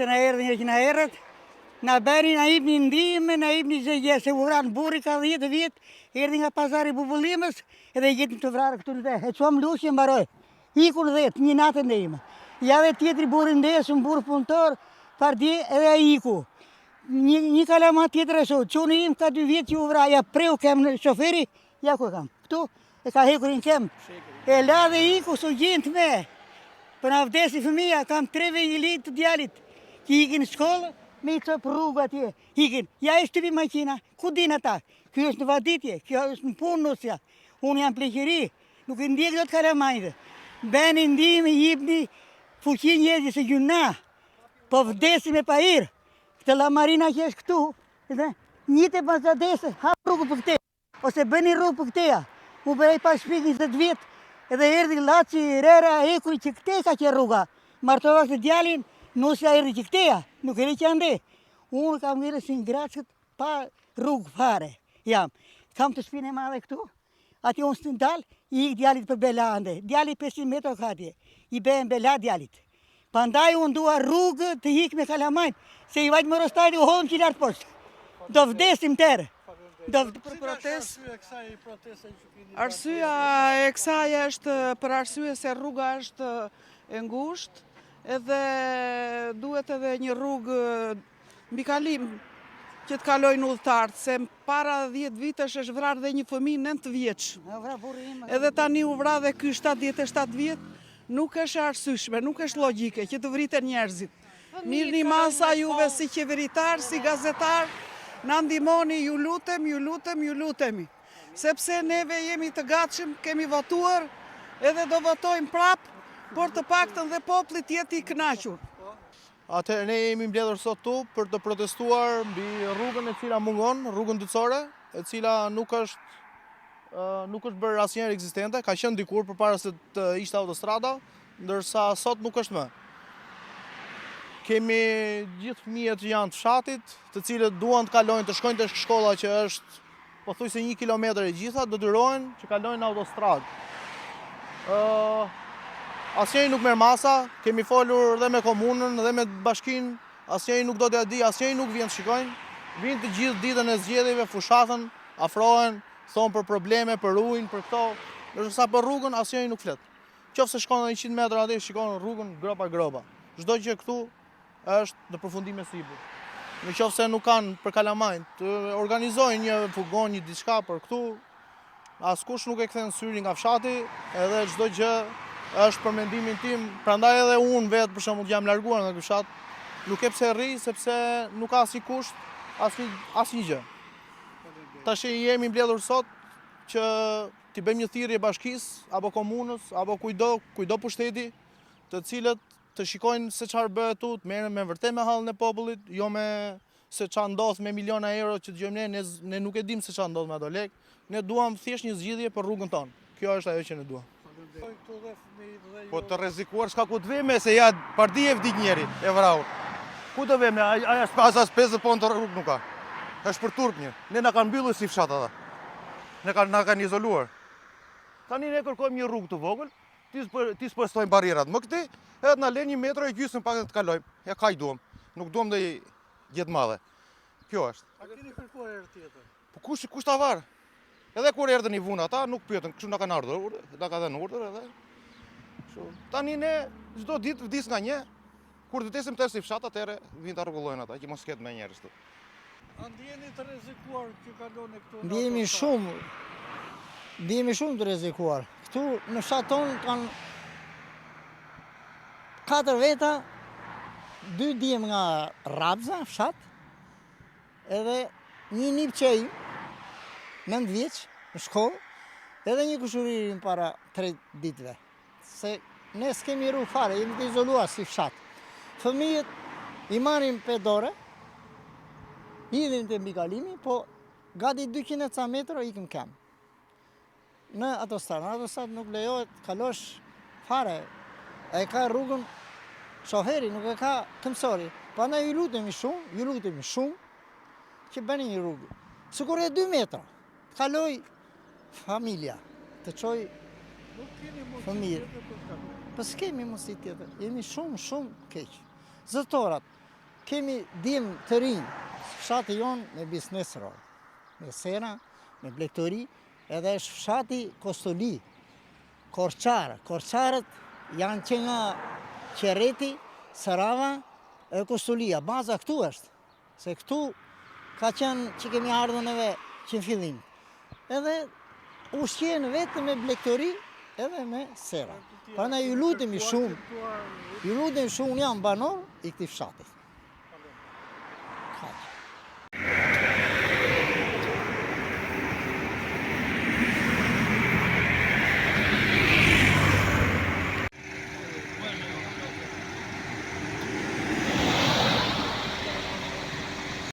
se na erdhin që na erët, na bëni na jepni ndihmë, na jepni gjë se u vran burri ka 10 vjet, erdhi nga pazari Bubullimës edhe i gjetëm të vrarë këtu në dhe. E çom luçi mbaroi. Ikun 10, një natë ndejmë. Javë tjetri burri ndesëm, burr punëtor, pardi edhe ai iku. Një kalama tjetër e sot, çuni im ka 2 vjet që u vra, ja preu kem në shoferi, ja ku kam. Këtu e ka hekurin kem. E la dhe iku su gjint me. Për na vdesi fëmija, kam 3 vejlit të djalit, që ikin në shkollë, me i copë rrugë atje, ikin. Ja e shtypi makina, ku din ata? Kjo është në vaditje, kjo është në punë nusja. Unë jam pleqëri, nuk i ndjek do të kalamajve. Beni ndihmë, jipni fuqin njerëzit se gjuna, po vdesi me pahir. Këtë lamarina që është këtu, njite pas të desë, hapë rrugë për këte, ose bëni rrugë për këteja. Mu bërej pas shpik 20 vjetë, edhe erdi laci, rera, ekuj që këte ka që rruga. Martova këtë djalin, nusja erdi që këteja, nuk erdi që ande. Unë kam vire si në Gracët pa rrugë fare. Jam, kam të shpine madhe këtu, ati unë së të ndalë, i ikë djalit për bela ande. Djalit 500 metro ka atje, i be në bela djalit. Pandaj unë dua rrugë të hikë me kalamajnë, se i vajtë më rostajt u hodhëm që lartë poshtë. Do vdesim tërë. Për protestë? Arsyeja e kësaj është për arsye se rruga është e ngushtë, edhe duhet edhe një rrugë mbi kalim që të kalojnë udhëtarët, se para 10 vitesh është vrarë dhe një fëmijë 9 vjeç. Edhe tani u vra dhe ky 77 vjet, nuk është arsyeshme, nuk është logjike që të vriten njerëzit. Mirni masa juve si qeveritar, si gazetar, na ndihmoni, ju lutemi. Sepse neve jemi të gatshëm, kemi votuar, edhe do votojmë prap, por të paktën dhe populli të jetë i kënaqur. Atëherë ne jemi mbledhur sot tu për të protestuar mbi rrugën e cila mungon, rrugën dytësore, e cila nuk është bërë asnjëherë ekzistente, ka qenë dikur përpara se të ishte autostrada, ndërsa sot nuk është më. Kemi gjithë fëmijët që janë të fshatit, të cilët duan të kalojnë, të shkojnë te shkolla që është pothuajse 1 kilometër e gjitha, detyrohen që kalojnë në autostradë. Asnjëri nuk merr masa, kemi folur dhe me komunën dhe me bashkinë, asnjëri nuk do t'ia di, asnjëri nuk vjen të shikojnë. Vinë të gjithë ditën e zgjedhjeve, fushatën, afrohen, thonë për probleme, për ujin, për këto, ndërsa për rrugën asnjëri nuk flet. Qofse shkon 100 metra aty, shikon rrugën gropa. Çdo gjë këtu është në përfundim e sipër. Në qoftë se nuk kanë për kalamajnë, të organizojnë një fugon, një diçka për këtu, askush nuk e kthen syrin nga fshati, edhe çdo gjë është për mendimin tim, prandaj edhe unë vetë për shembull jam larguar nga ky fshat, nuk e pse rri sepse nuk ka asnjë kusht, asnjë gjë. Tash jemi mbledhur sot që t'i bëjmë një thirrje bashkisë apo komunës apo kujdo pushteti, të cilët të shikojnë se çfarë bëhet tu, të merren me vërtet me hallën e popullit, jo me se çfarë ndodh me miliona euro që dëgjojmë ne nuk e dimë se çfarë ndodh me ato lekë. Ne duam thjesht një zgjidhje për rrugën tonë. Kjo është ajo që ne duam. Po të rrezikuar s'ka ku të veme se ja pardi e vdik njeri e vrahur. Ku të veme? Aja asas 50 pon të rrugë nuk ka. Është për turp një. Ne na kanë mbyllur si fshat ata. Na kanë izoluar. Tani ne kërkojmë një rrugë të vogël, ti s'postojmë barrierat më këti, edhe na lën 1 metër e gjysmë pak të kalojmë. Ja kaq duam. Nuk duam ndaj gjë të madhe. Kjo është. A keni kërkuar herë tjetër? Po kush ta var? Edhe kur erdhën i vunë ata, nuk pyetën, kështu na kanë ardhur, na ka dhënë urdhër edhe. Kështu. Tani ne çdo ditë vdis nga një. Kur të tesim tërë si fshat, atëherë vinë ta rregullojnë ata, që mos ketë më njerëz këtu. A ndjeni të rrezikuar që kaloni këtu? Ndjemi shumë të rrezikuar. Këtu në fshat ton kanë 4 veta, 2 djem nga Rabza, fshat, edhe një nip qej, 9 vjeç, në shkollë, edhe një kushuririn para 3 ditëve. Se ne s'kemi rrugë fare, jemi të izoluar si fshat. Fëmijët i marrin pe dore, hidhin te mbi kalimi, po gati 200 ca metro ikim kem. Në autostradë nuk lejohet kalosh fare. E ka rrugën shoferi, nuk e ka këmsori. Prandaj ju lutemi shumë që bëni një rrugë. Sikur e 2 metra, kaloj familja, të çoj fëmijë. Po s'kemi mundësi tjetër. Jemi shumë keq. Zëtorat, kemi dim të rinj, fshati jonë me biznesror, me sera, me blegtori, edhe është fshati Kostoli, Korçarë. Korçarët janë që nga Qereti, Sarava e Kostolia. Baza këtu është, se këtu ka qenë që kemi ardhën edhe që në fillim. Edhe ushqen vetë me blegtori edhe me sera. Prandaj ju lutemi shumë, unë jam banor i këtij fshati. Kaq.